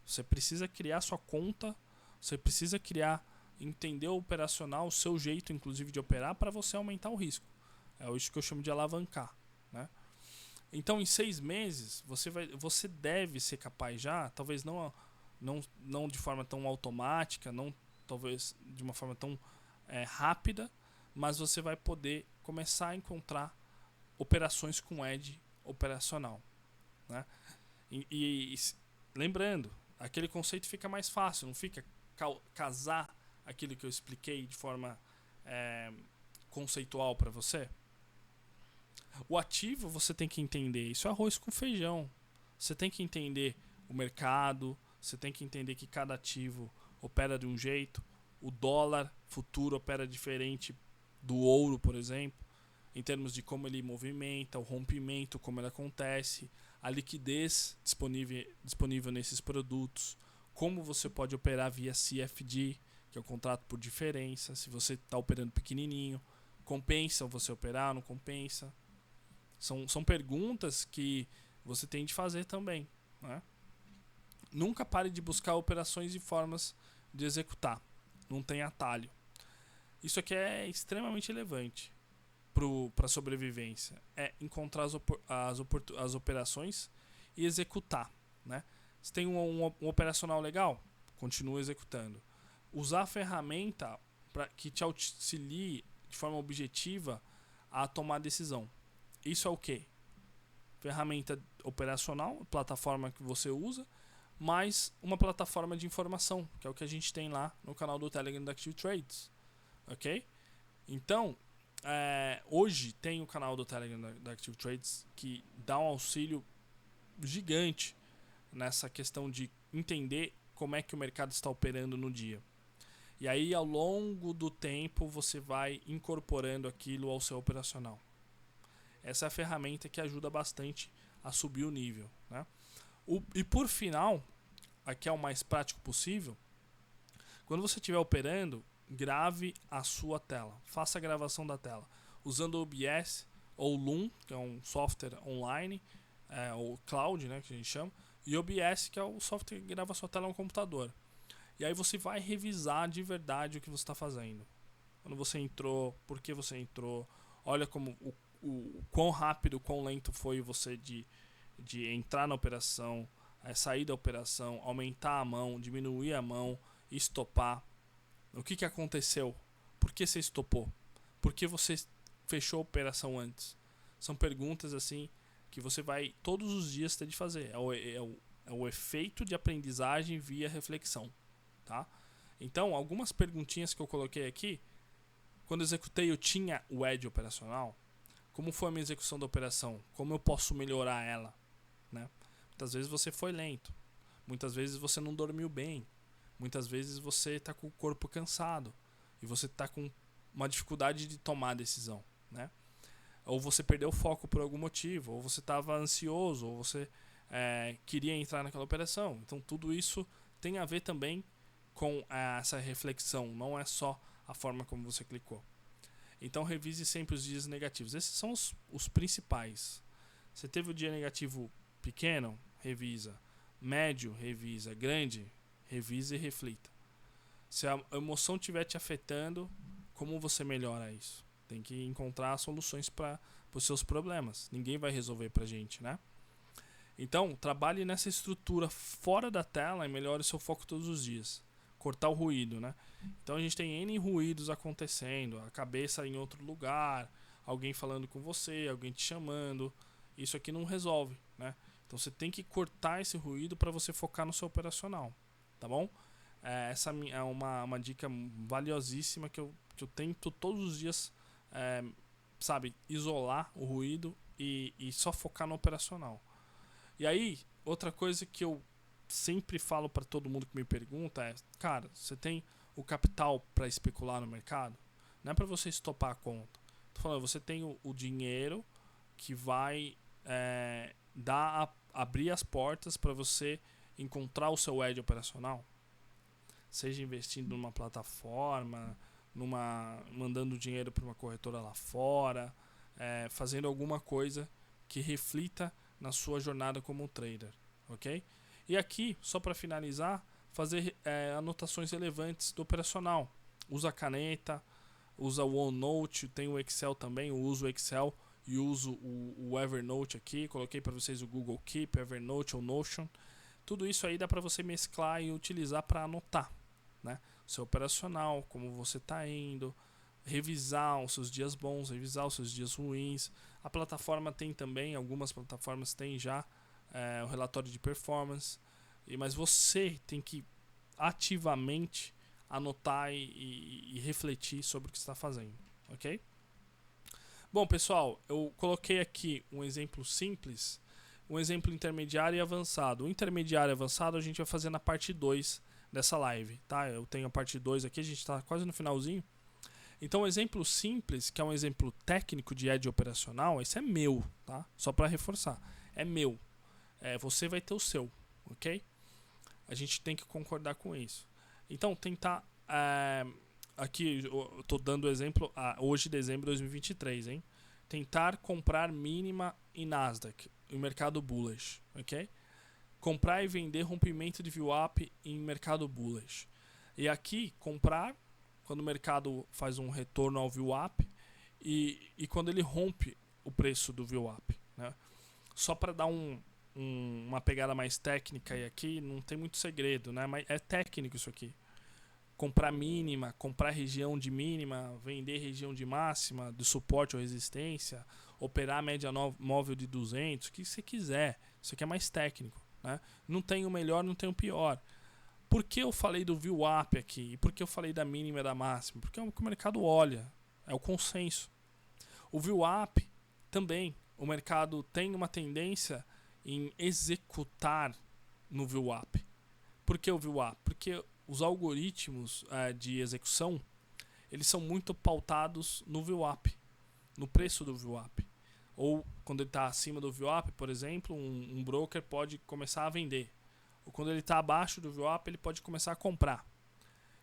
Você precisa criar sua conta, você precisa entender o operacional, o seu jeito inclusive de operar para você aumentar o risco. É isso que eu chamo de alavancar. Né? Então em 6 meses você deve ser capaz já, talvez não de forma tão automática, não talvez de uma forma tão rápida, mas você vai poder começar a encontrar operações com edge operacional. Né? E lembrando, aquele conceito fica mais fácil, não fica casar aquilo que eu expliquei de forma conceitual para você. O ativo você tem que entender, isso é arroz com feijão. Você tem que entender o mercado, você tem que entender que cada ativo opera de um jeito. O dólar futuro opera diferente do ouro, por exemplo, em termos de como ele movimenta, o rompimento, como ele acontece, a liquidez disponível nesses produtos, como você pode operar via CFD, que é o contrato por diferença, se você está operando pequenininho, compensa você operar, não compensa? São perguntas que você tem de fazer também. Né? Nunca pare de buscar operações e formas de executar. Não tem atalho. Isso aqui é extremamente relevante para a sobrevivência. É encontrar as operações e executar. Né? Se tem um operacional legal, continue executando. Usar a ferramenta que te auxilie de forma objetiva a tomar decisão. Isso é o quê? Ferramenta operacional, plataforma que você usa, mais uma plataforma de informação, que é o que a gente tem lá no canal do Telegram da Active Trades. Ok? Então, hoje tem o canal do Telegram da Active Trades que dá um auxílio gigante nessa questão de entender como é que o mercado está operando no dia. E aí, ao longo do tempo, você vai incorporando aquilo ao seu operacional. Essa é a ferramenta que ajuda bastante a subir o nível. Né? E por final, aqui é o mais prático possível, Quando você estiver operando, grave a sua tela. Faça a gravação da tela. Usando o OBS ou Loom, que é um software online, ou cloud, né, que a gente chama, e OBS, que é o software que grava a sua tela no computador. E aí você vai revisar de verdade o que você está fazendo. Quando você entrou, por que você entrou, olha como o quão rápido, quão lento foi você de entrar na operação, sair da operação, aumentar a mão, diminuir a mão, estopar. O que aconteceu? Por que você estopou? Por que você fechou a operação antes? São perguntas assim que você vai todos os dias ter de fazer. É o efeito de aprendizagem via reflexão. Tá? Então, algumas perguntinhas que eu coloquei aqui. Quando eu executei, eu tinha o edge operacional. Como foi a minha execução da operação? Como eu posso melhorar ela? Né? Muitas vezes você foi lento. Muitas vezes você não dormiu bem. Muitas vezes você está com o corpo cansado. E você está com uma dificuldade de tomar a decisão. Né? Ou você perdeu o foco por algum motivo. Ou você estava ansioso. Ou você queria entrar naquela operação. Então tudo isso tem a ver também com essa reflexão. Não é só a forma como você clicou. Então revise sempre os dias negativos. Esses são os principais. Você teve o dia negativo pequeno? Revisa. Médio? Revisa. Grande? Revisa e reflita. Se a emoção estiver te afetando, como você melhora isso? Tem que encontrar soluções para os seus problemas. Ninguém vai resolver pra gente, né? Então, trabalhe nessa estrutura fora da tela e melhore o seu foco todos os dias. Cortar o ruído, né? Então a gente tem N ruídos acontecendo, a cabeça em outro lugar, alguém falando com você, alguém te chamando. Isso aqui não resolve, né? Então você tem que cortar esse ruído para você focar no seu operacional, tá bom? Essa é uma dica valiosíssima que eu tento todos os dias, isolar o ruído e só focar no operacional. E aí, outra coisa que eu sempre falo para todo mundo que me pergunta é: cara, você tem o capital para especular no mercado? Não é para você estopar a conta. Tô falando, você tem o dinheiro que vai abrir as portas para você encontrar o seu edge operacional? Seja investindo numa plataforma, mandando dinheiro para uma corretora lá fora, fazendo alguma coisa que reflita na sua jornada como trader, ok? E aqui, só para finalizar, fazer anotações relevantes do operacional. Usa a caneta, usa o OneNote, tem o Excel também, eu uso o Excel e uso o Evernote aqui. Coloquei para vocês o Google Keep, Evernote ou Notion. Tudo isso aí dá para você mesclar e utilizar para anotar, né? O seu operacional, como você está indo, revisar os seus dias bons, revisar os seus dias ruins. A plataforma tem também, algumas plataformas têm já o relatório de performance, mas você tem que ativamente anotar e refletir sobre o que está fazendo, ok? Bom, pessoal, eu coloquei aqui um exemplo simples, um exemplo intermediário e avançado. O intermediário e avançado a gente vai fazer na parte 2 dessa live, tá? Eu tenho a parte 2 aqui, a gente está quase no finalzinho. Então, o exemplo simples, que é um exemplo técnico de edge operacional, esse é meu, tá? Só para reforçar, é meu. Você vai ter o seu, ok? A gente tem que concordar com isso. Então, tentar... aqui, eu estou dando o exemplo hoje, dezembro de 2023, hein? Tentar comprar mínima em Nasdaq, em mercado bullish, ok? Comprar e vender rompimento de VWAP em mercado bullish. E aqui, comprar quando o mercado faz um retorno ao VWAP e quando ele rompe o preço do VWAP, né? Só para dar uma pegada mais técnica, e aqui não tem muito segredo, né? Mas é técnico isso aqui. Comprar mínima, comprar região de mínima, vender região de máxima, de suporte ou resistência, operar média móvel de 200, o que você quiser. Isso aqui é mais técnico, né? Não tem o melhor, não tem o pior. Por que eu falei do VWAP aqui? E por que eu falei da mínima e da máxima? Porque é o que o mercado olha, é o consenso. O VWAP também, o mercado tem uma tendência em executar no VWAP. Por que o VWAP? Porque os algoritmos de execução, eles são muito pautados no VWAP, no preço do VWAP. Ou quando ele está acima do VWAP, por exemplo, um broker pode começar a vender. Ou quando ele está abaixo do VWAP, ele pode começar a comprar.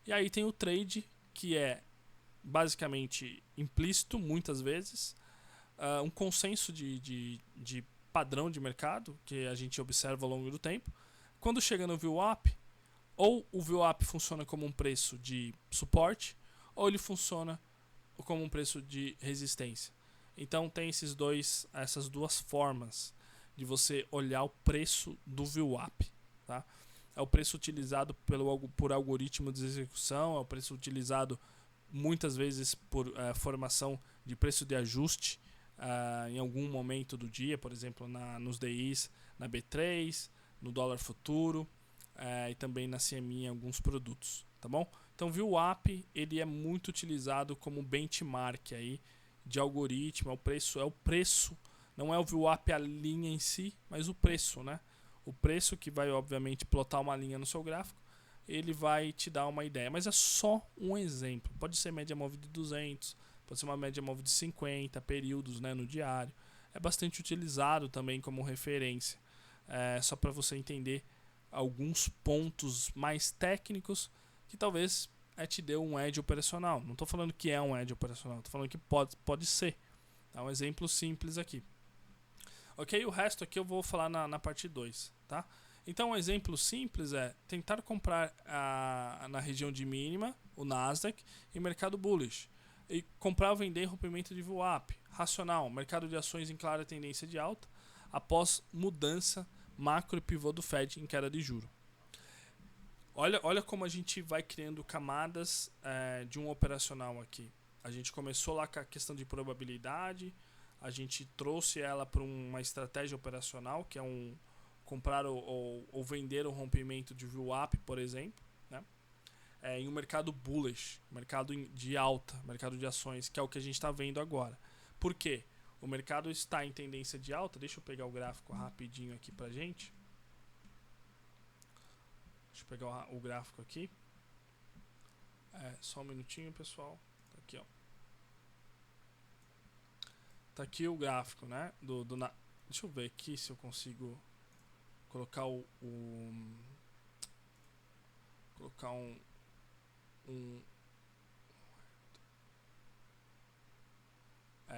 E aí tem o trade, que é basicamente implícito, muitas vezes, um consenso de padrão de mercado que a gente observa ao longo do tempo. Quando chega no VWAP, ou o VWAP funciona como um preço de suporte, ou ele funciona como um preço de resistência. Então tem essas duas formas de você olhar o preço do VWAP. Tá? É o preço utilizado por algoritmo de execução, é o preço utilizado muitas vezes por formação de preço de ajuste em algum momento do dia, por exemplo, nos DIs, na B3, no dólar futuro e também na CME em alguns produtos, tá bom? Então o VWAP ele é muito utilizado como benchmark aí de algoritmo, é o preço, não é o VWAP a linha em si, mas o preço, né? O preço que vai obviamente plotar uma linha no seu gráfico, ele vai te dar uma ideia, mas é só um exemplo. Pode ser média móvel de 200, pode ser uma média móvel de 50 períodos, né, no diário. É bastante utilizado também como referência, só para você entender alguns pontos mais técnicos que talvez te dê um edge operacional. Não estou falando que é um edge operacional, estou falando que pode ser. Tá um exemplo simples aqui. Ok? O resto aqui eu vou falar na parte 2, tá? Então, um exemplo simples é tentar comprar na região de mínima, o Nasdaq, em mercado bullish. E comprar ou vender em rompimento de VWAP. Racional, mercado de ações em clara tendência de alta, após mudança macro e pivô do Fed em queda de juro. Olha como a gente vai criando camadas de um operacional aqui. A gente começou lá com a questão de probabilidade, a gente trouxe ela para uma estratégia operacional, que é comprar ou vender o rompimento de VWAP, por exemplo, né? Em um mercado bullish, mercado de alta, mercado de ações, que é o que a gente está vendo agora. Por quê? O mercado está em tendência de alta. Deixa eu pegar o gráfico rapidinho aqui pra gente. Deixa eu pegar o gráfico aqui. Só um minutinho, pessoal. Tá aqui, ó. Tá aqui o gráfico, né? Deixa eu ver aqui se eu consigo colocar colocar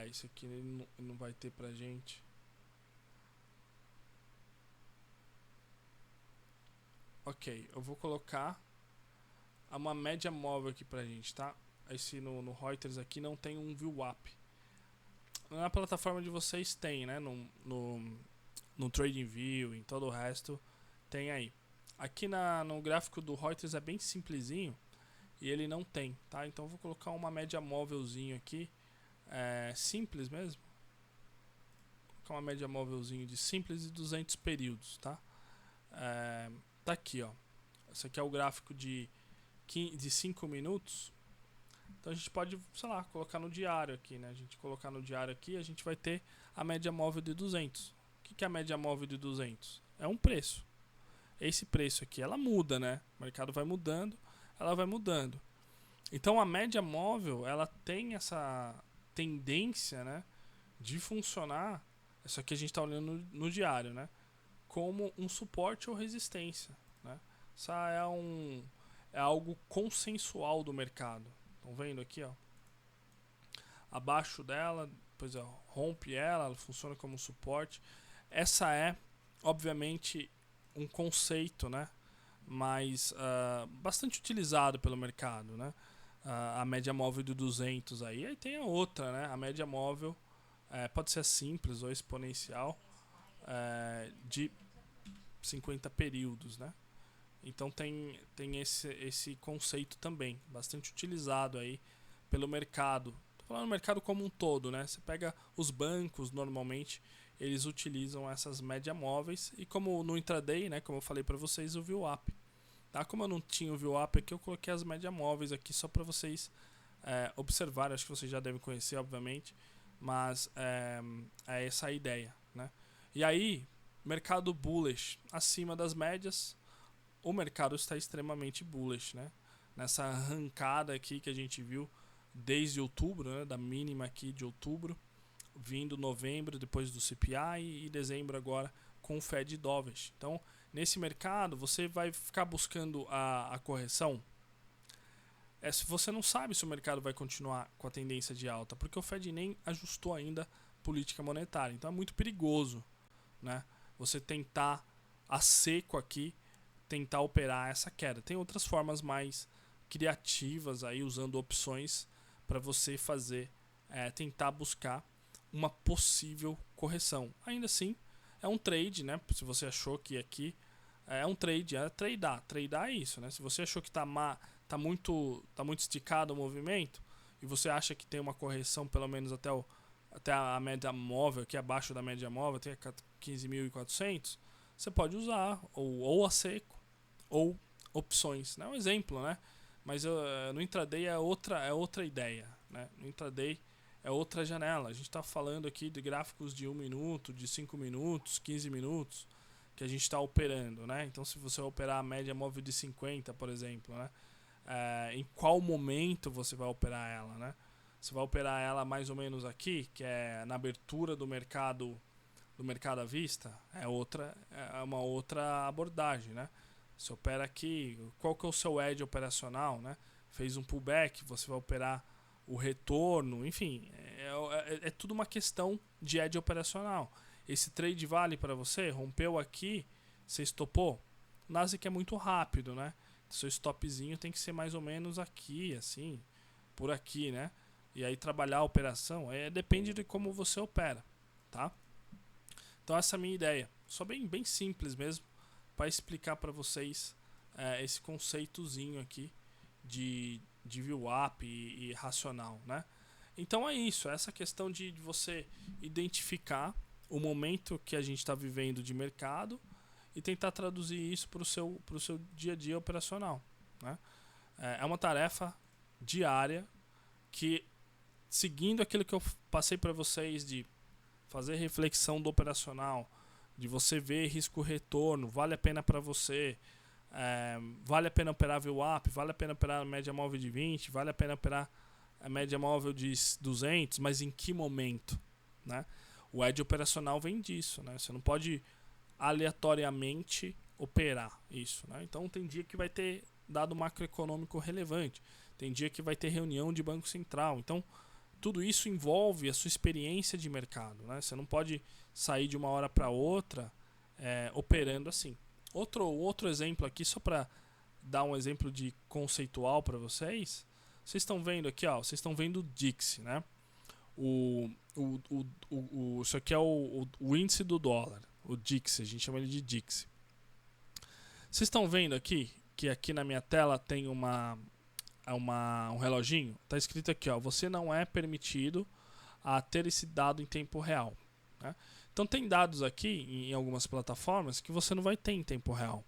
isso aqui ele não vai ter pra gente. Ok, eu vou colocar uma média móvel aqui pra gente, tá? Esse no Reuters aqui não tem um VWAP. Na plataforma de vocês tem, né? No TradingView, em todo o resto, tem aí. Aqui no gráfico do Reuters é bem simplesinho e ele não tem, tá? Então eu vou colocar uma média móvelzinho aqui, simples mesmo. Vou colocar uma média móvelzinho de simples de 200 períodos, tá? Tá aqui, ó. Esse aqui é o gráfico de 5 minutos. Então a gente pode, sei lá, colocar no diário aqui, né? A gente colocar no diário aqui, a gente vai ter a média móvel de 200. O que é a média móvel de 200? É um preço. Esse preço aqui, ela muda, né? O mercado vai mudando, ela vai mudando. Então a média móvel, ela tem essa tendência, né, de funcionar, isso aqui a gente está olhando no diário, né, como um suporte ou resistência, né? Isso é algo consensual do mercado. Estão vendo aqui, ó? Abaixo dela, depois rompe ela funciona como suporte. Essa é, obviamente, um conceito, né? Mas bastante utilizado pelo mercado, né? A média móvel de 200 aí. Aí tem a outra, né? A média móvel pode ser simples ou exponencial de 50 períodos, né? Então tem esse conceito também, bastante utilizado aí pelo mercado. Tô falando do mercado como um todo, né? Você pega os bancos, normalmente, eles utilizam essas média móveis. E como no intraday, né? Como eu falei para vocês, o VWAP. Tá? Como eu não tinha o VWAP aqui, eu coloquei as média móveis aqui só para vocês observarem. Acho que vocês já devem conhecer, obviamente. Mas é essa a ideia, né? E aí, mercado bullish acima das médias, o mercado está extremamente bullish, né? Nessa arrancada aqui que a gente viu desde outubro, né? Da mínima aqui de outubro, vindo novembro depois do CPI e dezembro agora com o Fed dovish. Então, nesse mercado, você vai ficar buscando a correção? se você não sabe se o mercado vai continuar com a tendência de alta, porque o Fed nem ajustou ainda política monetária. Então é muito perigoso, né? Você tentar a seco aqui, tentar operar essa queda. Tem outras formas mais criativas aí, usando opções para você fazer, tentar buscar uma possível correção. Ainda assim, é um trade, né? Se você achou que aqui é um trade, é tradear. Tradear é isso, né? Se você achou que tá muito esticado o movimento e você acha que tem uma correção pelo menos até a média móvel, que é abaixo da média móvel, até 15.400, você pode usar ou a seco ou opções, né? Um exemplo, né? Mas no intraday é outra ideia, né? No intraday é outra janela. A gente está falando aqui de gráficos de 1 minuto, de 5 minutos, 15 minutos que a gente está operando, né? Então, se você operar a média móvel de 50, por exemplo, né? Em qual momento você vai operar ela, né? Você vai operar ela mais ou menos aqui, que é na abertura do mercado à vista, é uma outra abordagem, né? Você opera aqui, qual que é o seu edge operacional, né? Fez um pullback, você vai operar o retorno, enfim, é tudo uma questão de edge operacional. Esse trade vale para você? Rompeu aqui, você estopou? O Nasdaq é muito rápido, né? Seu stopzinho tem que ser mais ou menos aqui, assim, por aqui, né? E aí trabalhar a operação, depende de como você opera, tá? Então essa é a minha ideia, só bem simples mesmo, para explicar para vocês esse conceitozinho aqui de VWAP e racional, né? Então é isso, essa questão de você identificar o momento que a gente está vivendo de mercado e tentar traduzir isso para o seu dia a dia operacional, né? É uma tarefa diária que, seguindo aquilo que eu passei para vocês de fazer reflexão do operacional, de você ver risco-retorno, vale a pena para você, vale a pena operar VWAP, vale a pena operar a média móvel de 20, vale a pena operar a média móvel de 200, mas em que momento, né? O edge operacional vem disso, né? Você não pode aleatoriamente operar isso, né? Então tem dia que vai ter dado macroeconômico relevante, tem dia que vai ter reunião de Banco Central, então tudo isso envolve a sua experiência de mercado, né? Você não pode sair de uma hora para outra operando assim. Outro exemplo aqui, só para dar um exemplo de conceitual para vocês. Vocês estão vendo aqui, ó, vocês estão vendo o Dixie, né? Isso aqui é o índice do dólar, o Dixie, a gente chama ele de Dixie. Vocês estão vendo aqui que aqui na minha tela tem um reloginho? Está escrito aqui, ó, você não é permitido a ter esse dado em tempo real, né? Então tem dados aqui em algumas plataformas que você não vai ter em tempo real.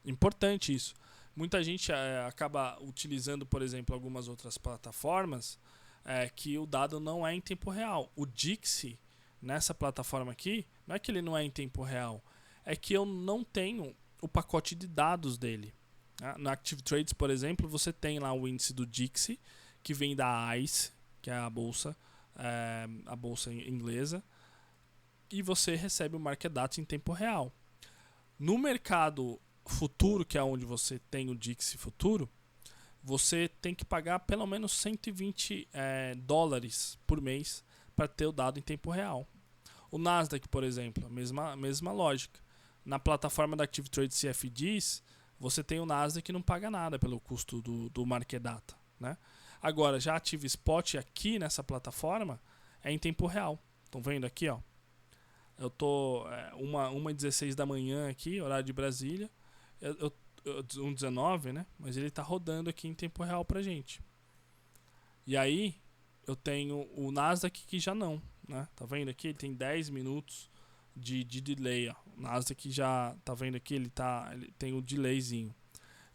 Importante isso. Muita gente acaba utilizando, por exemplo, algumas outras plataformas que o dado não é em tempo real. O Dixie, nessa plataforma aqui, não é que ele não é em tempo real, é que eu não tenho o pacote de dados dele. No Active Trades, por exemplo, você tem lá o índice do Dixie, que vem da ICE, que é a bolsa inglesa, e você recebe o Market Data em tempo real. No mercado futuro, que é onde você tem o Dixie futuro, você tem que pagar pelo menos 120 dólares por mês para ter o dado em tempo real. O Nasdaq, por exemplo, a mesma lógica. Na plataforma da Active Trade CFDs, você tem o Nasdaq que não paga nada pelo custo do Market Data, né? Agora, já Active Spot aqui nessa plataforma é em tempo real. Estão vendo aqui, ó? Eu tô 1h16 da manhã aqui, horário de Brasília. 1h19, né? Mas ele tá rodando aqui em tempo real pra gente. E aí, eu tenho o Nasdaq que já não, né? Tá vendo aqui? Ele tem 10 minutos de delay, ó. O Nasdaq já, tá vendo aqui? Ele tem o delayzinho.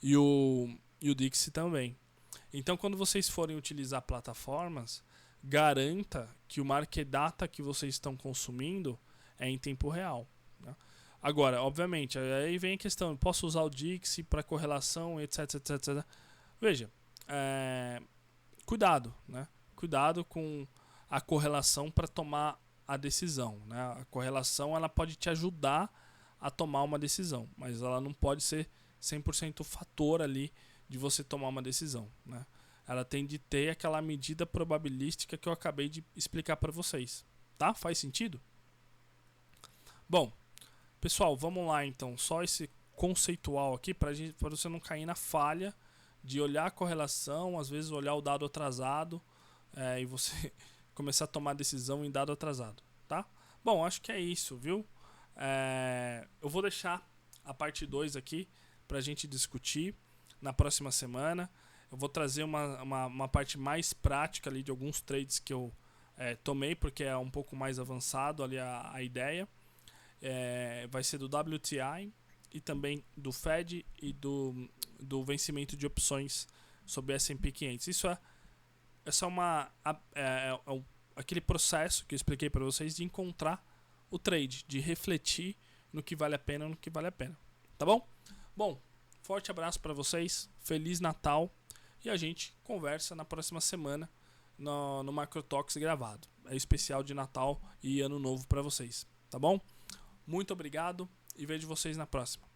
E o Dixie também. Então, quando vocês forem utilizar plataformas, garanta que o Market Data que vocês estão consumindo é em tempo real, né? Agora, obviamente, aí vem a questão, eu posso usar o Dixie para correlação, etc, etc, etc. Veja, cuidado, né? Cuidado com a correlação para tomar a decisão, né? A correlação ela pode te ajudar a tomar uma decisão, mas ela não pode ser 100% o fator ali de você tomar uma decisão, né? ela tem de ter aquela medida probabilística que eu acabei de explicar para vocês, tá? Faz sentido? Bom, pessoal, vamos lá então, só esse conceitual aqui para você não cair na falha de olhar a correlação, às vezes olhar o dado atrasado e você começar a tomar decisão em dado atrasado, tá? Bom, acho que é isso, viu? Eu vou deixar a parte 2 aqui pra gente discutir na próxima semana. Eu vou trazer uma parte mais prática ali de alguns trades que eu tomei, porque é um pouco mais avançado ali a ideia. Vai ser do WTI e também do Fed e do vencimento de opções sobre S&P 500. Isso é aquele processo que eu expliquei para vocês de encontrar o trade, de refletir no que vale a pena e no que vale a pena. Tá bom? Bom, forte abraço para vocês, Feliz Natal e a gente conversa na próxima semana no Macro Talks gravado. É especial de Natal e Ano Novo para vocês, tá bom? Muito obrigado e vejo vocês na próxima.